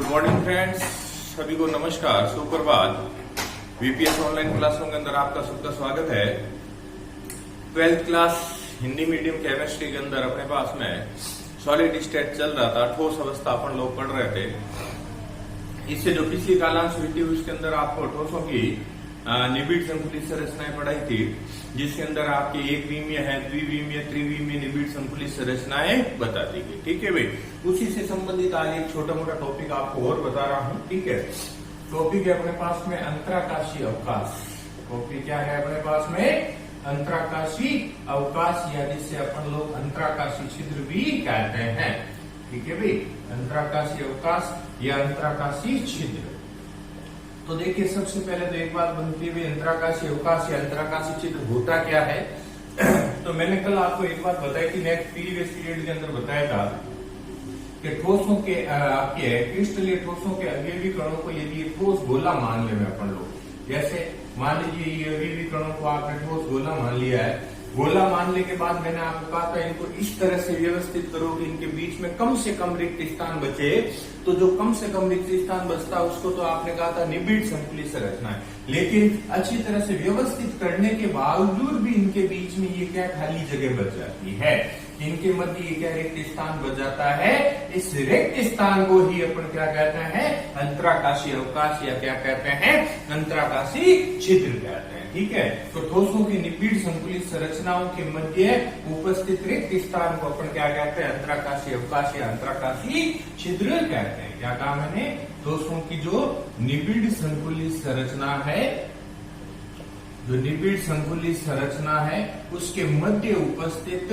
Good morning friends, सभी को नमस्कार, सुप्रभात। वीपीएस ऑनलाइन क्लासों के अंदर आपका सबका स्वागत है। 12th class Hindi medium chemistry के अंदर अपने पास में सॉलिड स्टेट चल रहा था, ठोस अवस्था अपन लोग पढ़ रहे थे। इससे जो पिछली कालांश हुई थी उसके अंदर आपको ठोसों की निबिड़ संकुलित संरचनाएं पढ़ाई थी, जिसके अंदर आपके एक विमीय है, द्विविमीय, त्रिविमीय निबिड़ संकुलित संरचनाएं बता दी गई। ठीक है भाई, उसी से संबंधित आज एक छोटा मोटा टॉपिक आपको और बता रहा हूं। ठीक है, टॉपिक है अपने पास में अंतराकाशीय अवकाश। टॉपिक क्या है अपने पास में? अंतराकाशीय अवकाश, या जिससे अपन लोग अंतराकाशीय छिद्र भी कहते हैं। ठीक है भाई, अंतराकाशीय अवकाश या अंतराकाशीय छिद्र। तो देखिए, सबसे पहले तो एक बात बनती है, अंतराकाशीय अवकाश या अंतराकाशीय छिद्र होता क्या है। तो मैंने कल आपको एक बात बताई थी, नेक्स्ट प्रीवियस पीरियड के अंदर बताया था कि ठोसों के आपके क्रिस्टलीय ठोसों के अवयवी कणों को यदि ठोस गोला मान ले अपन लोग, जैसे मान लीजिए ये अवयवी कणों को आपने ठोस गोला मान लिया है। गोला मानने के बाद मैंने आपको कहा था इनको इस तरह से व्यवस्थित करो कि इनके बीच में कम से कम रिक्त स्थान बचे। तो जो कम से कम रिक्त स्थान बचता है उसको तो आपने कहा था निबिड़ संकुलित संरचना है। लेकिन अच्छी तरह से व्यवस्थित करने के बावजूद भी इनके बीच में ये क्या खाली जगह बच जाती है, इनके मध्य ये क्या रिक्त स्थान बच जाता है। इस रिक्त स्थान को ही अपन क्या कहते हैं? अंतराकाशीय अवकाश, या क्या कहते हैं? अंतराकाशीय छिद्र कहते हैं। ठीक है, तो ठोसों की निबिड़ संकुलित संरचनाओं के मध्य उपस्थित रिक्त स्थान को अपन क्या कहते हैं? अंतराकाशीय अवकाश या अंतराकाशीय छिद्र कहते हैं। क्या कहा मैंने? ठोसों की जो निबिड़ संकुलित संरचना है, जो निबिड़ संकुलित संरचना है, उसके मध्य उपस्थित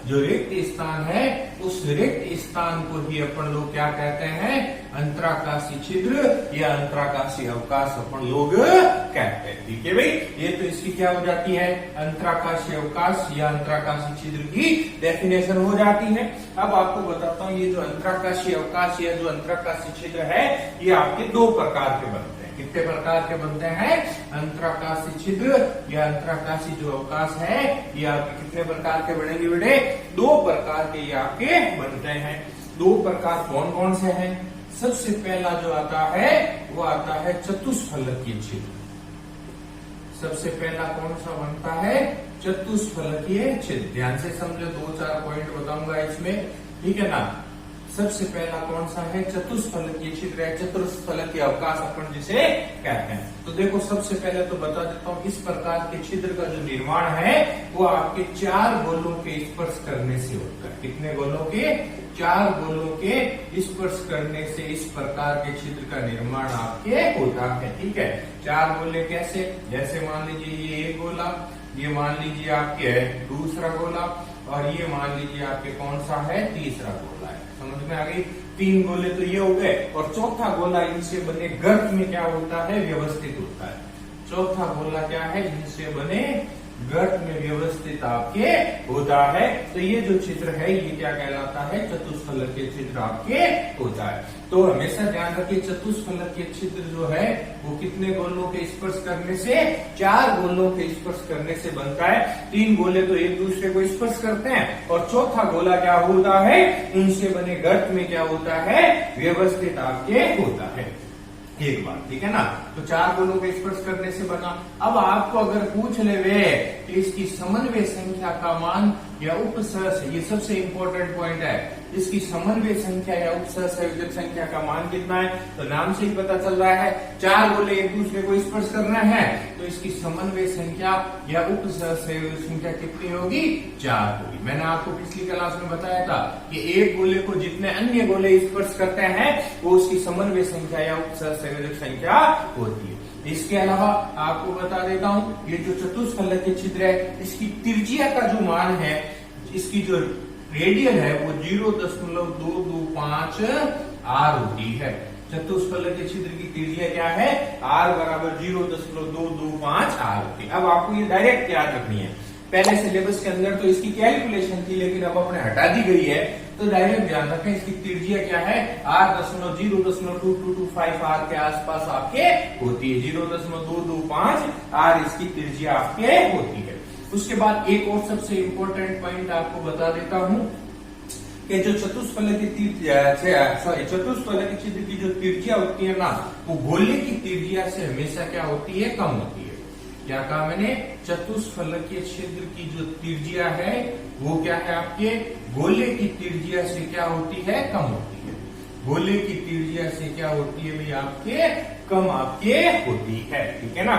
जो रिक्त स्थान है, उस रिक्त स्थान को ही अपन लोग क्या कहते हैं? अंतराकाशीय छिद्र या अंतराकाशीय अवकाश अपन लोग कहते हैं। ठीक है भाई, ये तो इसकी क्या हो जाती है? अंतराकाशीय अवकाश या अंतराकाशीय छिद्र की डेफिनेशन हो जाती है। अब आपको बताता हूँ, ये जो अंतराकाशीय अवकाश या जो अंतराकाशीय छिद्र है, ये आपके दो प्रकार के बनते हैं। कितने प्रकार के बनते हैं? अंतराकाशीय छिद्र या अंतराकाशीय जो अवकाश है, ये आपके कितने प्रकार के बनेंगे बेटे? दो प्रकार के ये आपके बनते हैं। दो प्रकार कौन कौन से हैं? सबसे पहला जो आता है वो आता है चतुष्फलकीय छिद्र। सबसे पहला कौन सा बनता है? चतुष्फलकीय छिद्र। ध्यान से समझो, 2-4 पॉइंट बताऊंगा इसमें। ठीक है ना? सबसे पहला कौन सा है? चतुष्फलकीय छिद्र है, चतुष्फलकीय अवकाश अपन जिसे कहते हैं। तो देखो, सबसे पहले तो बता देता हूँ, इस प्रकार के छिद्र का जो निर्माण है वो आपके 4 गोलों के स्पर्श करने से होता है। कितने गोलों के? 4 गोलों के स्पर्श करने से इस प्रकार के छिद्र का निर्माण आपके होता है। ठीक है, 4 गोले कैसे? जैसे मान लीजिए ये एक गोला, ये मान लीजिए आपके दूसरा गोला, और ये मान लीजिए आपके कौन सा है? तीसरा गोला है। समझ में आ गई? 3 गोले तो ये हो गए, और चौथा गोला इनसे बने गर्त में क्या होता है? व्यवस्थित होता है। चौथा गोला क्या है? इनसे बने गर्त में व्यवस्थित आपके होता है। तो ये जो छिद्र है ये क्या कहलाता है? चतुष्फलकीय छिद्र आपके होता है। तो हमेशा ध्यान रखिए, चतुष्फलकीय छिद्र जो है वो कितने गोलों के स्पर्श करने से? 4 गोलों के स्पर्श करने से बनता है। 3 गोले तो एक दूसरे को स्पर्श करते हैं, और चौथा गोला क्या होता है? उनसे बने गर्त में क्या होता है? व्यवस्थित आपके होता है। एक बात, ठीक है ना? तो 4 गोलों के स्पर्श करने से बना। अब आपको अगर पूछ ले वे कि इसकी समन्वय संख्या का मान या उपसहसंयोजक, ये सबसे इंपॉर्टेंट पॉइंट है, इसकी समन्वय संख्या या उपसहसंयोजक संख्या का मान कितना है? तो नाम से ही पता चल रहा है, 4 गोले एक दूसरे को स्पर्श कर रहे हैं, तो इसकी समन्वय संख्या या उपसहसंयोजक संख्या कितनी होगी? 4 होगी। मैंने आपको पिछली क्लास में बताया था कि एक गोले को जितने अन्य गोले स्पर्श करते हैं वो उसकी समन्वय संख्या या उपसहसंयोजक संख्या होती है। इसके अलावा आपको बता देता हूं, ये जो चतुष्फलकीय छिद्र है, इसकी त्रिज्या का जो मान है, इसकी जो रेडियल है वो 0.225 R होती है। चतुष्फलकीय छिद्र की त्रिज्या क्या है? R बराबर 0.225 R होती है। अब आपको ये डायरेक्ट याद रखनी है। पहले सिलेबस के अंदर तो इसकी कैलकुलेशन थी, लेकिन अब अपने हटा दी गई है, तो डायरेक्ट ध्यान रखें इसकी त्रिज्या क्या है? 0.2225 R के आसपास आपके होती है। 0.225 R इसकी त्रिज्या आपके होती है। उसके बाद एक और सबसे इंपॉर्टेंट पॉइंट आपको बता देता हूं कि कि जो चतुष्फलक की चतुष्फलक के छिद्र की जो त्रिज्या होती है ना, वो गोले की त्रिज्या से हमेशा क्या होती है, कम होती है। क्या कहा मैंने, चतुष्फलकीय छिद्र की जो त्रिज्या है वो क्या है आपके गोले की त्रिज्या से क्या होती है, कम होती है। गोले की त्रिज्या से क्या होती है भाई आपके, कम आपके होती है, ठीक है ना।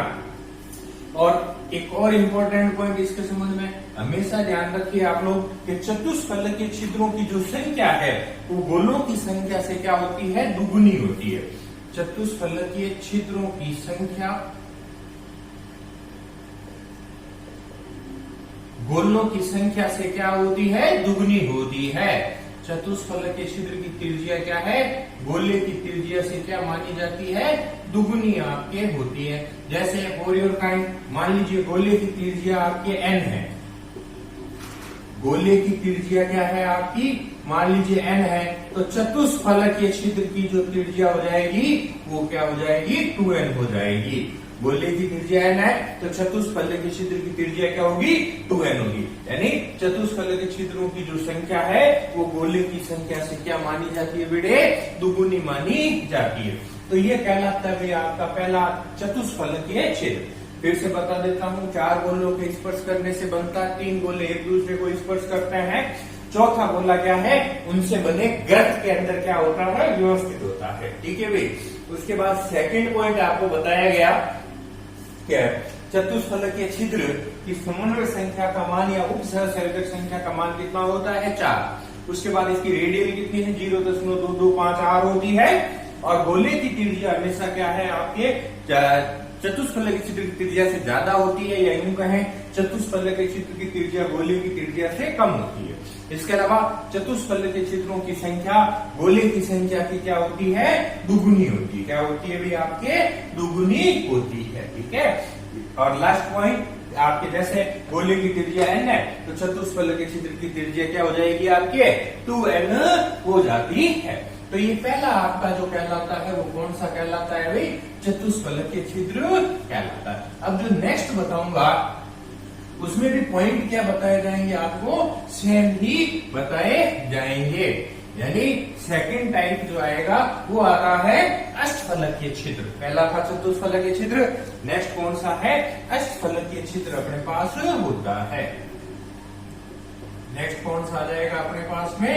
और एक और इम्पोर्टेंट पॉइंट इसके संबंध में हमेशा ध्यान रखिए आप लोग कि चतुष्फलकीय छिद्रों की जो संख्या है वो गोलों की संख्या से क्या होती है, दुगुनी होती है। चतुष्फलकीय छिद्रों की संख्या गोलों की संख्या से क्या होती है, दुगुनी होती है। चतुष्फलकीय छिद्र की त्रिज्या क्या है, गोले की त्रिज्या से क्या मानी जाती है, दुगुनी आपके होती है। जैसे फॉर योर काइंड, मान लीजिए गोले की त्रिज्या आपके n है, गोले की त्रिज्या क्या है आपकी, मान लीजिए n है, तो चतुष्फलकीय छिद्र की जो त्रिज्या हो जाएगी वो क्या हो जाएगी, 2n हो जाएगी। गोले की त्रिज्या n है तो चतुष्फलकीय छिद्र की त्रिज्या क्या होगी, 2n होगी। यानी चतुष्फलकीय छिद्रों की जो संख्या है वो गोले की संख्या से क्या मानी जाती है बेटे, दुगुनी मानी जाती है। तो ये कहलाता है आपका पहला चतुष्फलकीय छिद्र। फिर से बता देता हूँ, 4 गोलों के स्पर्श करने से बनता है, 3 गोले एक दूसरे को स्पर्श करते हैं, चौथा गोला क्या है, उनसे बने गर्त के अंदर क्या होता है, व्यवस्थित होता है, ठीक है भाई। उसके बाद सेकंड पॉइंट आपको बताया गया कि चतुष्फलकीय छिद्र की समन्वय संख्या का मान या उप सहसंयोजक संख्या का मान कितना होता है, 4। उसके बाद इसकी रेडियल कितनी है, 0.225 होती है। और गोले की त्रिज्या हमेशा क्या है आपके चतुष्फलकीय छिद्र की त्रिज्या से ज्यादा होती है, या यूं कहें चतुष्फलकीय छिद्र की त्रिज्या गोले की त्रिज्या से कम होती है। इसके अलावा चतुष्फलकीय छिद्रों की संख्या गोले की संख्या की क्या होती है, दुगुनी होती है। क्या होती है भाई आपके, दुगुनी होती है, ठीक है। और लास्ट पॉइंट आपके, जैसे गोले की त्रिज्या n है तो चतुष्फलकीय छिद्र की त्रिज्या क्या हो जाएगी आपके, 2n हो जाती है। तो ये पहला आपका जो कहलाता है वो कौन सा कहलाता है भाई, चतुष्फलकीय छिद्र कहलाता है। अब जो नेक्स्ट बताऊंगा उसमें भी पॉइंट क्या बताए जाएंगे आपको, सेम ही बताए जाएंगे। यानी सेकंड टाइप जो आएगा वो आता है अष्टफलकीय छिद्र। पहला था चतुष्फलकीय छिद्र, नेक्स्ट कौन सा है, अष्टफलकीय छिद्र अपने पास होता है। नेक्स्ट कौन सा आ जाएगा अपने पास में,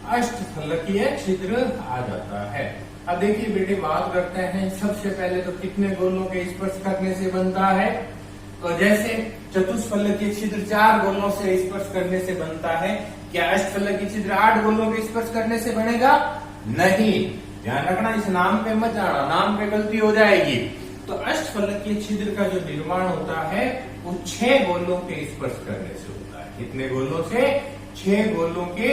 अष्टफलकीय छिद्र आ जाता है। अब देखिए बेटे, बात करते हैं सबसे पहले तो कितने गोलों के स्पर्श करने से बनता है। तो जैसे चतुष्फलकीय छिद्र 4 गोलों से स्पर्श करने से बनता है, क्या अष्टफलकीय छिद्र 8 गोलों के स्पर्श करने से बनेगा, नहीं। ध्यान रखना, इस नाम पे मत जाना, नाम पे गलती हो जाएगी। तो अष्टफलकीय छिद्र का जो निर्माण होता है वो 6 गोलों के स्पर्श करने से होता है। कितने गोलों से, 6 गोलों के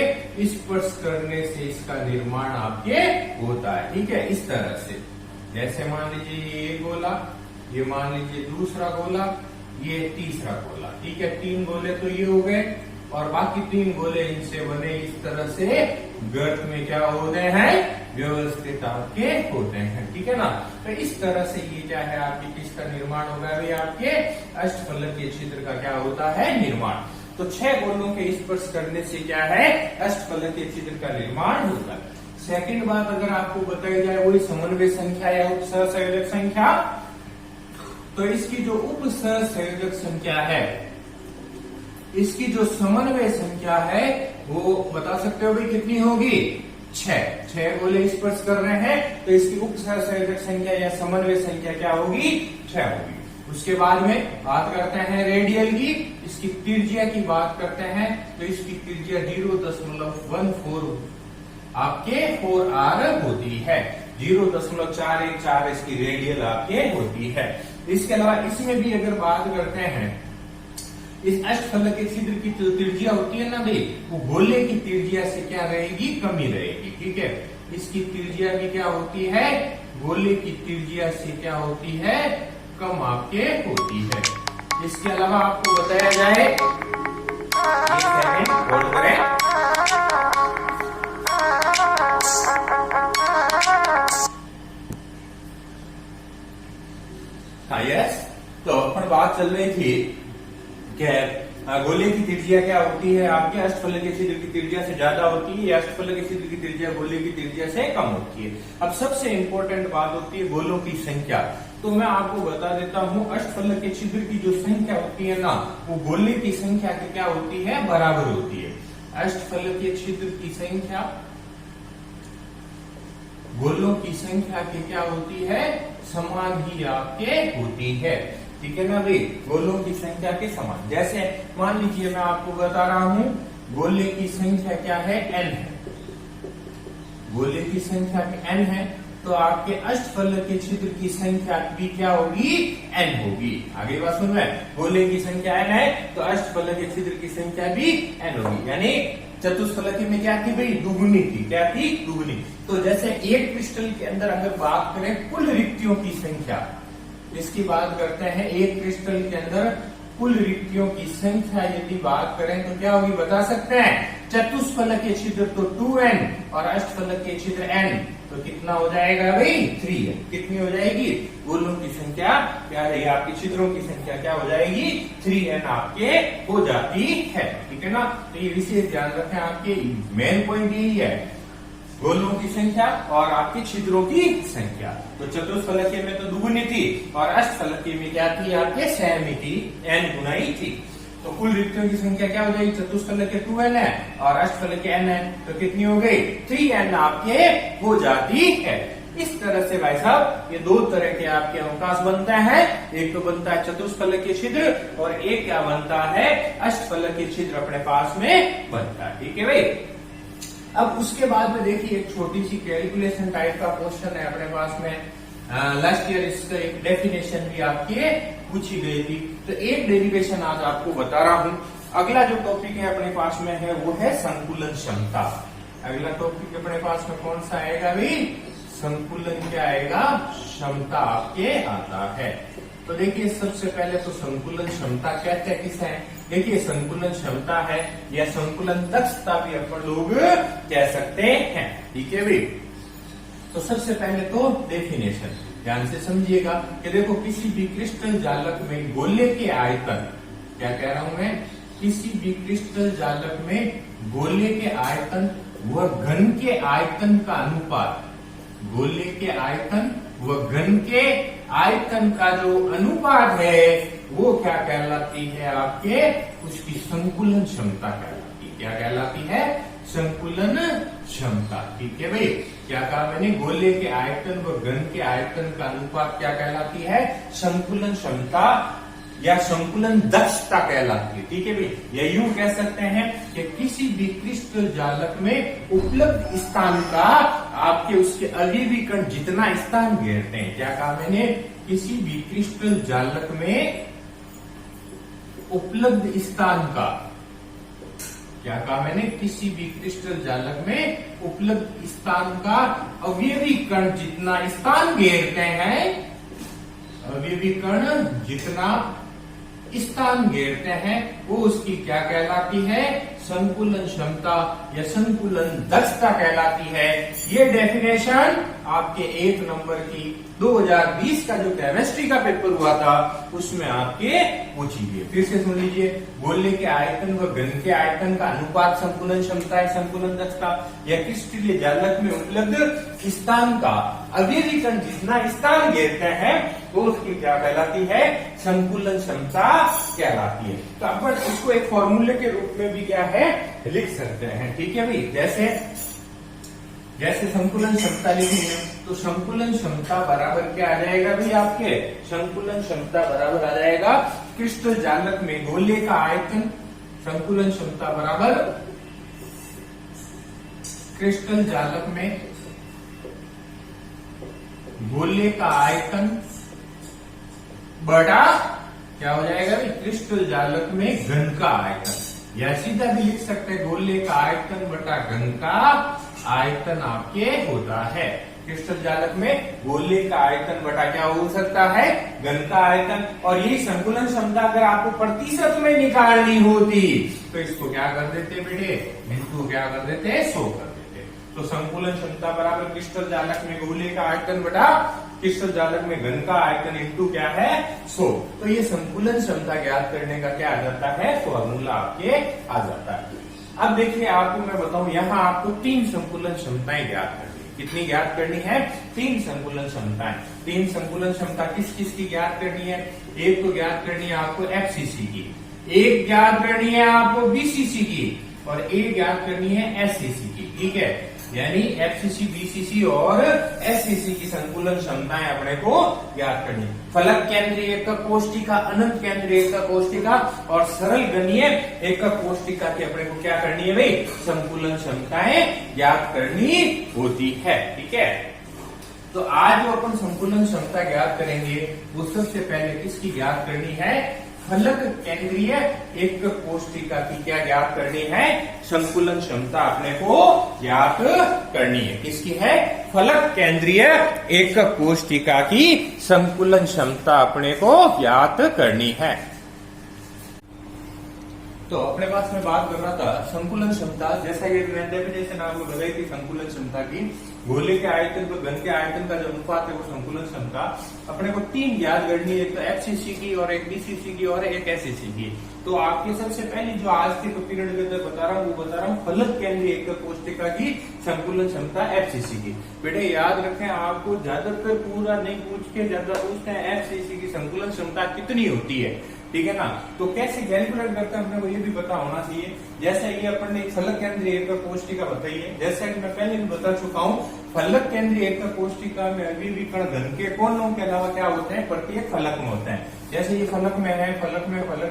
स्पर्श करने से इसका निर्माण आपके होता है, ठीक है। इस तरह से, जैसे मान लीजिए ये गोला, ये मान लीजिए दूसरा गोला, ये तीसरा गोला, ठीक है। 3 गोले तो ये हो गए, और बाकी 3 गोले इनसे बने इस तरह से गर्त में क्या होते हैं, व्यवस्थित आपके होते हैं, ठीक है ना। तो इस तरह से ये क्या है आपके, किसका निर्माण होगा भाई, आपके अष्टफलकीय छिद्र का क्या होता है, निर्माण। तो 6 गोलों के स्पर्श करने से क्या है, अष्टफलकीय छिद्र का निर्माण होता है। सेकंड बात अगर आपको बताई जाए वही समन्वय संख्या या उप सहसंयोजक संख्या, तो इसकी जो उप सहसंयोजक संख्या है, इसकी जो समन्वय संख्या है वो बता सकते हो भाई कितनी होगी, 6 गोले स्पर्श कर रहे हैं तो इसकी उप सहसंयोजक संख्या या समन्वय संख्या क्या होगी, 6 होगी। उसके बाद में बात करते हैं रेडियल की, इसकी त्रिज्या की बात करते हैं तो इसकी त्रिज्या 0.14 आपके 4r होती है। 0.414 इसकी रेडियल आपके होती है। इसके अलावा इसमें भी अगर बात करते हैं, इस अष्टफलकीय छिद्र की जो त्रिज्या होती है ना भाई, वो गोले की त्रिज्या से क्या रहेगी, कमी रहेगी, ठीक है। इसकी त्रिज्या भी क्या होती है, गोले की त्रिज्या से क्या होती है, कम आपके होती है। इसके अलावा आपको बताया जाए, होल्ड करें, हाँ यस। तो अपन बात चल रही थी कि गोले की त्रिज्या क्या होती है आपके अष्टफलक के छिद्र की त्रिज्या से ज्यादा होती है, या अष्टफलक के छिद्र की त्रिज्या गोले की त्रिज्या से कम होती है। अब सबसे इंपॉर्टेंट बात होती है गोलों की संख्या। तो मैं आपको बता देता हूं, अष्टफलक के छिद्र की जो संख्या होती है ना, वो गोले की संख्या की क्या होती है, बराबर होती है। अष्टफलक के छिद्र की संख्या गोलों की संख्या की क्या होती है, समान ही आपके होती है। ठीक है ना भाई, गोलों की संख्या के समान। जैसे मान लीजिए मैं आपको बता रहा हूं, गोले की संख्या क्या है, n है। गोले की संख्या n है, तो आपके अष्टफलक के छिद्र की संख्या भी क्या होगी, n होगी। आगे बात सुन रहे हैं, गोले की संख्या n है तो अष्टफलक के छिद्र की संख्या भी n होगी। यानी चतुष्फलक में क्या थी भाई, दुगुनी थी। क्या थी, दुगुनी। तो जैसे एक क्रिस्टल के अंदर अगर बात करें कुल रिक्तियों की संख्या, इसकी बात करते हैं, एक क्रिस्टल के अंदर कुल रिक्तियों की संख्या यदि बात करें तो क्या होगी, बता सकते हैं। चतुष्फलक के छिद्र तो 2n और अष्टफलक के छिद्र n, तो कितना हो जाएगा भाई, 3n। कितनी हो जाएगी, गोलों की संख्या क्या है, आपके छिद्रों की संख्या क्या हो जाएगी, 3n आपके हो जाती है। ठीक है ना, तो ये विशेष ध्यान रखें, आपके मेन पॉइंट यही है, गोलों की संख्या और आपके छिद्रों की संख्या। तो चतुष्फलकीय में तो दुगुनी थी और अष्टफलकीय में क्या थी, आपके सेम ही थी, n गुना ही थी। तो कुल रिक्तियों की संख्या क्या हो जाएगी, चतुष्फलकीय 2n है और अष्टफलकीय n है, तो कितनी हो गई, 3n आपके हो जाती है। इस तरह से भाई साहब ये दो तरह के आपके अवकाश बनते हैं, एक तो बनता है चतुष्फलकीय छिद्र और एक क्या बनता है, अष्टफलकीय छिद्र अपने पास में बनता है। ठीक है भाई। अब उसके बाद में देखिए एक छोटी सी कैलकुलेशन टाइप का क्वेश्चन है अपने पास में। लास्ट ईयर इसका एक डेफिनेशन भी आपके पूछी गई थी, तो एक डेरिवेशन आज आपको बता रहा हूं। अगला जो टॉपिक है अपने पास में है वो है संकुलन क्षमता। अगला टॉपिक अपने पास में कौन सा आएगा भाई, संकुलन क्या आएगा, क्षमता आपके आता है। तो देखिए सबसे पहले तो संकुलन क्षमता कहते हैं किसे, देखिए संकुलन क्षमता है या संकुलन दक्षता भी अपन लोग कह सकते हैं। ठीक है भाई। तो सबसे पहले तो डेफिनेशन ध्यान से समझिएगा कि देखो किसी भी क्रिस्टल जालक में गोले के आयतन, क्या कह रहा हूं मैं, किसी भी क्रिस्टल जालक में गोले के आयतन व घन के आयतन का अनुपात, गोले के आयतन व घन के आयतन का जो अनुपात है वो क्या कहलाती है आपके, उसकी संकुलन क्षमता कहलाती है। क्या कहलाती है, संकुलन क्षमता। ठीक है भाई। क्या कहा मैंने, गोले के आयतन व घन के आयतन का अनुपात क्या कहलाती है, संकुलन क्षमता या संकुलन दक्षता कहलाती है। ठीक है भाई। या यूं कह सकते हैं कि किसी भी क्रिस्टल जालक में उपलब्ध स्थान का आपके उसके अवयवी कण जितना स्थान घेरते हैं, क्या कहा मैंने, किसी भी क्रिस्टल जालक में उपलब्ध स्थान का, क्या कहा मैंने, किसी भी क्रिस्टल जालक में उपलब्ध स्थान का अवयवी कण जितना स्थान घेरते हैं, अवयवी कण जितना स्थान घेरते हैं वो उसकी क्या कहलाती है, संकुलन क्षमता या संकुलन दक्षता कहलाती है। ये डेफिनेशन आपके 1 नंबर की 2020 का जो केमिस्ट्री का पेपर हुआ था उसमें आपके पूछी गई। फिर से सुन लीजिए, गोले के आयतन व घन के आयतन का अनुपात संकुलन क्षमता है, संकुलन दक्षता, या क्रिस्टलीय जालक में उपलब्ध स्थान का अवयवी कण जितना स्थान घेरते हैं तो उसकी क्या कहलाती है, संकुलन क्षमता कहलाती है। तो अपन इसको एक फॉर्मूले के रूप में भी क्या है, लिख सकते हैं। ठीक है भाई। जैसे संकुलन क्षमता लिखेंगे तो संकुलन क्षमता बराबर क्या आ जाएगा भाई, आपके संकुलन क्षमता बराबर आ जाएगा क्रिस्टल जालक में गोले का आयतन, संकुलन क्षमता बराबर क्रिस्टल जालक में गोले का आयतन बटा क्या हो जाएगा भाई, क्रिस्टल जालक में घन का आयतन, या सीधा भी लिख सकते हैं गोले का आयतन बटा घन का आयतन आपके होता है। क्रिस्टल जालक में गोले का आयतन बटा क्या हो सकता है, घन का आयतन। और यही संकुलन क्षमता अगर आपको प्रतिशत में निकालनी होती तो इसको क्या कर देते बेटे, इनको क्या कर देते, 100 कर देते। तो संकुलन क्षमता बराबर क्रिस्टल जालक में गोले का आयतन बटा क्रिस्टल जालक में घन का आयतन इंटू क्या है 100। तो ये संकुलन क्षमता ज्ञात करने का क्या आ जाता है, फॉर्मूला आपके आ जाता है। अब देखिए आपको मैं बताऊं, यहाँ आपको 3 संकुलन क्षमताएं ज्ञात करनी है। कितनी ज्ञात करनी है, 3 संकुलन क्षमताएं। 3 संकुलन क्षमता किस किस की ज्ञात करनी है, एक तो ज्ञात करनी है आपको एफसीसी की, एक ज्ञात करनी है आपको बीसीसी की, और एक ज्ञात करनी है एससीसी की। ठीक है, यानी एफसीसी, बीसीसी और एससीसी की संकुलन क्षमताएं अपने को ज्ञात करनी है। फलक केंद्रीय एकक कोष्टिका, अनंत केंद्रीय एकक कोष्टिका और सरल गणीय एकक कोष्टिका की अपने को क्या करनी है भाई, संकुलन क्षमताएं ज्ञात करनी होती है। ठीक है, तो आज जो अपन संकुलन क्षमता ज्ञात करेंगे वो सबसे पहले किसकी ज्ञात करनी है, फलक केंद्रीय एकक कोष्टिका की क्या ज्ञात करनी है, संकुलन क्षमता अपने को ज्ञात करनी है। किसकी है, फलक केंद्रीय एकक कोष्टिका की संकुलन क्षमता अपने को ज्ञात करनी है। तो अपने पास में बात कर रहा था संकुलन क्षमता, जैसा ये डेफिनेशन आपको बताई थी संकुलन क्षमता की, गोले के आयतन व घन के आयतन का जो अनुपात है वो संकुलन क्षमता। अपने को 3 ज्ञात करनी है, एक तो एफसीसी की और एक बीसीसी की और एक एससीसी की। तो आपके सबसे पहले जो आज के पीरियड के अंदर बता रहा हूँ वो बता रहा हूँ फलक केंद्रीय एकक कोष्टिका की संकुलन क्षमता एफसीसी की। बेटे याद रखें, आपको ज्यादातर पूरा नहीं पूछ के ज्यादा पूछते हैं एफसीसी की संकुलन क्षमता कितनी होती है। ठीक है ना, तो कैसे कैलकुलेट करते हैं अपने को ये भी पता होना चाहिए। जैसे ये अपन ने फलक केंद्रीय एकक कोष्टिका बताई है, जैसा कि मैं पहले भी बता चुका हूँ, फलक केंद्रीय एकक कोष्टिका में अभी कण घन के कोनों के अलावा क्या होते हैं, प्रत्येक फलक में होते हैं। जैसे ये फलक में है, फलक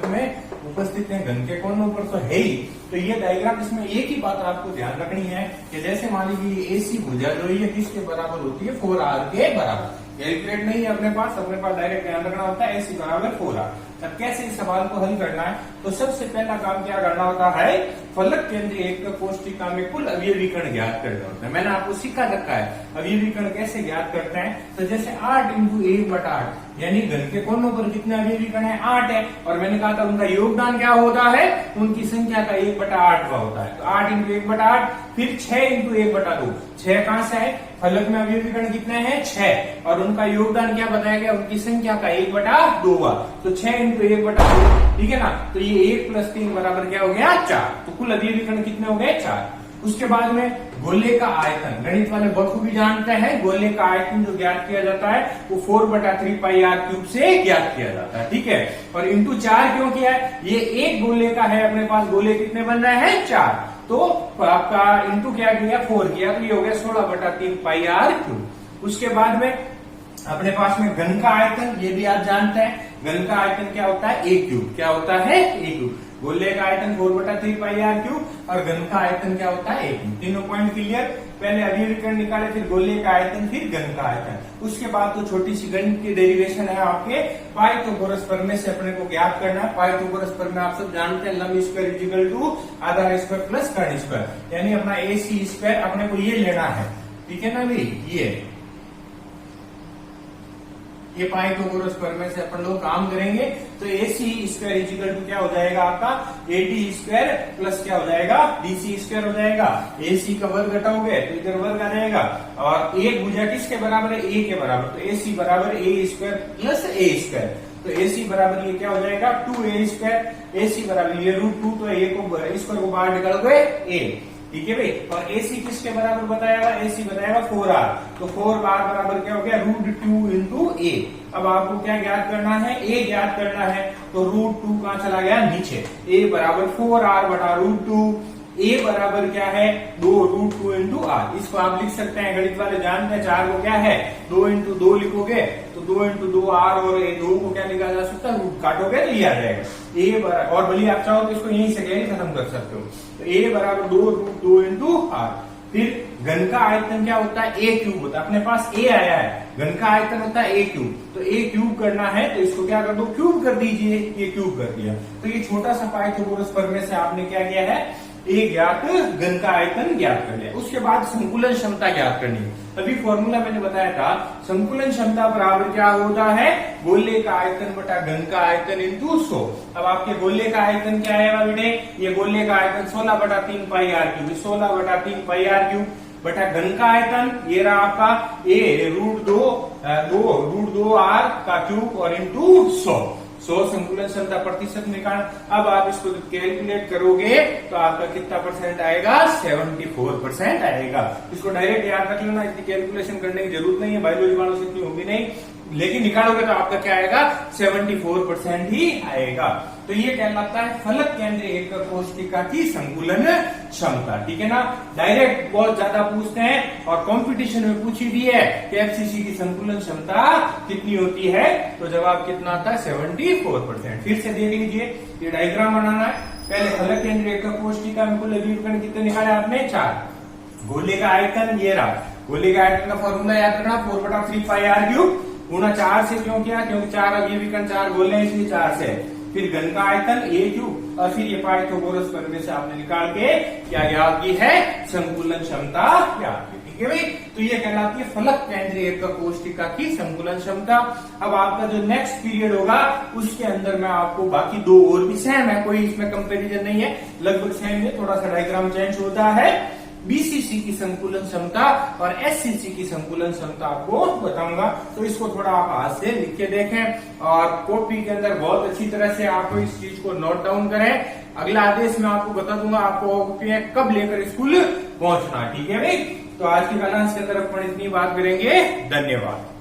में उपस्थित है घन के कोनों पर तो है ही। तो ये डायग्राम, इसमें एक ही बात आपको ध्यान रखनी है कि जैसे मान लीजिए एसी भुजा जो है किसके बराबर होती है, 4r के बराबर। कैलकुलेट नहीं है अपने पास डायरेक्ट ध्यान रखना होता है, एसी बराबर 4r। अब कैसे इस सवाल को हल करना है, तो सबसे पहला काम क्या करना होता है, फलक केंद्रीय एकक कोष्टिका में कुल अवयवी कण ज्ञात करना होता है। मैंने आपको सिखा रखा है अवयवी कण कैसे ज्ञात करते हैं। तो जैसे 8 × 1/8 यानी घन के कोनों पर कितने अवयवी कण है, 8 है, और मैंने कहा था उनका योगदान क्या होता है, उनकी संख्या का 1/8 का होता है। तो 8 × 1/8, फिर 6 × 1/2। 6 कहां से है, फलक में अवयवी कण कितने हैं, 6, और उनका योगदान क्या बताया गया, उनकी संख्या का 1/2। तो 6 × 1/2, ठीक है ना। तो ये 1 + 3 बराबर क्या हो गया, 4। तो कुल अवयवी कण कितने हो गए, 4। उसके बाद में गोले का आयतन, गणित वाले बखूबी जानते हैं, गोले का आयतन जो ज्ञात किया जाता है वो 4/3πr³ से ज्ञात किया जाता है। ठीक है, और इंटू 4 क्यों किया है, ये एक गोले का है, अपने पास गोले कितने बन रहे हैं, 4। तो आपका इंटू क्या किया, 4 किया, तो ये हो गया 16/3πr³। उसके बाद में अपने पास में घन का आयतन, ये भी आप जानते हैं, घन का आयतन क्या होता है, a³। क्या होता है, a³। गोले का आयतन 4/3πr³ और घन का आयतन क्या होता है, a³। तीनों पॉइंट क्लियर। पहले अवयवी कण निकाले, फिर गोले का आयतन, फिर घन का आयतन। उसके बाद तो छोटी सी गणित की डेरिवेशन है आपके पाइथागोरस प्रमेय से अपने को ज्ञात करना है। पाइथागोरस प्रमेय आप सब जानते हैं, लंब स्क्वायर इक्वल टू आधार स्क्वायर प्लस कर्ण स्क्वायर, यानी अपना AC² अपने को ये लेना है। ठीक है ना भाई, ये पाइथागोरस प्रमेय से अपन लोग काम करेंगे। तो AC² इक्वल टू क्या हो जाएगा आपका, AD² प्लस क्या हो जाएगा, BC² हो जाएगा। AC का वर्ग घटाओगे तो इधर वर्ग आ जाएगा, और एक भुजा किसके बराबर है, A के बराबर। तो AC बराबर A² प्लस A²। तो AC बराबर ये क्या हो जाएगा, 2A²। AC बराबर ये √2, तो A को स्क्वायर को बाहर निकालोगे A। ठीक है भाई, और AC किसके बराबर बताएगा, AC बताएगा 4r। तो 4r बराबर क्या हो गया, √2 × A। अब आपको क्या ज्ञात करना है, A ज्ञात करना है। तो √2 कहां चला गया, नीचे। A बराबर 4r/√2। A बराबर क्या है, 2 √2 × r। इसको आप लिख सकते हैं, गणित वाले जानते हैं 4 को क्या है, 2 × 2 लिखोगे तो 2 × 2r, और 2 को क्या लिखा जा सकता है, रूट काटोगे तो ये आ जाएगा A बराबर। और भले आप चाहो तो इसको यहीं से खत्म कर सकते हो। तो A बराबर 2 √2 × r। फिर घन का आयतन क्या होता है, A³ होता है। अपने पास A आया है, घन का आयतन होता है A³। तो A³ करना है तो इसको क्या कर दो, क्यूब कर दीजिए। ये क्यूब कर दिया, तो ये छोटा सा पाइथागोरस प्रमेय से आपने क्या किया है, A ज्ञात, घन का आयतन ज्ञात कर लिया। उसके बाद संकुलन क्षमता ज्ञात करनी है। अभी फॉर्मूला मैंने बताया था, संकुलन क्षमता बराबर क्या होता है, गोले का आयतन बटा घन का आयतन इंटू 100। अब आपके गोले का आयतन क्या है बेटे, ये गोले का आयतन 16/3πr³। 16/3πr³। बटा घन का आयतन, ये रहा आपका a √2r का क्यूब और इंटू 100 संकुलन क्षमता प्रतिशत निकाल। अब आप इसको कैलकुलेट करोगे तो आपका कितना परसेंट आएगा, 74% आएगा। इसको डायरेक्ट याद रख लेना, इतनी कैलकुलेशन करने की जरूरत नहीं है, बायोलॉजी वालों से इतनी होगी नहीं, लेकिन निकालोगे तो आपका क्या आएगा, 74% ही आएगा। तो ये कहलाता है फलक केंद्रीय एकक कोशिका की संकुलन क्षमता। ठीक है ना, डायरेक्ट बहुत ज्यादा पूछते हैं और कंपटीशन में पूछी भी है कि एफसीसी की संकुलन क्षमता कितनी होती है, तो जवाब कितना आता है, 74%। फिर से देख लीजिए, ये डायग्राम बनाना है। पहले फलक केंद्रीय एकक कोशिका में कुल विकर्ण कितने निकाले आपने, 4। गोले का आयतन ये रहा, गोले का आयतन का फॉर्मूला याद रखना, 4/3πr³ गुणा 4 से क्यों किया, क्योंकि 4 अब ये विकर्ण 4 गोले हैं इसलिए 4 से। फिर घन का आयतन a³ और फिर ये पाइथागोरस प्रमेय से आपने निकाल के क्या ज्ञात की है, संकुलन क्षमता ज्ञात की। ठीक है भाई, तो ये कहलाती है फलक केंद्रीय एकक कोशिका की संकुलन क्षमता। अब आपका जो नेक्स्ट पीरियड होगा उसके अंदर मैं आपको बाकी 2 और भी सेम है, कोई इसमें कंपेरिजन नहीं है, लगभग सेम है, थोड़ा सा डायग्राम चेंज होता है। बीसीसी की संकुलन क्षमता और एससीसी की संकुलन क्षमता आपको बताऊंगा, तो इसको थोड़ा आप हाथ से लिख के देखें और कॉपी के अंदर बहुत अच्छी तरह से आपको इस चीज को नोट डाउन करें। अगला आदेश मैं आपको बता दूंगा आपको कॉपी में कब लेकर स्कूल पहुंचना। ठीक है भाई, तो आज की क्लास के अंदर अपन इतनी बात करेंगे। धन्यवाद।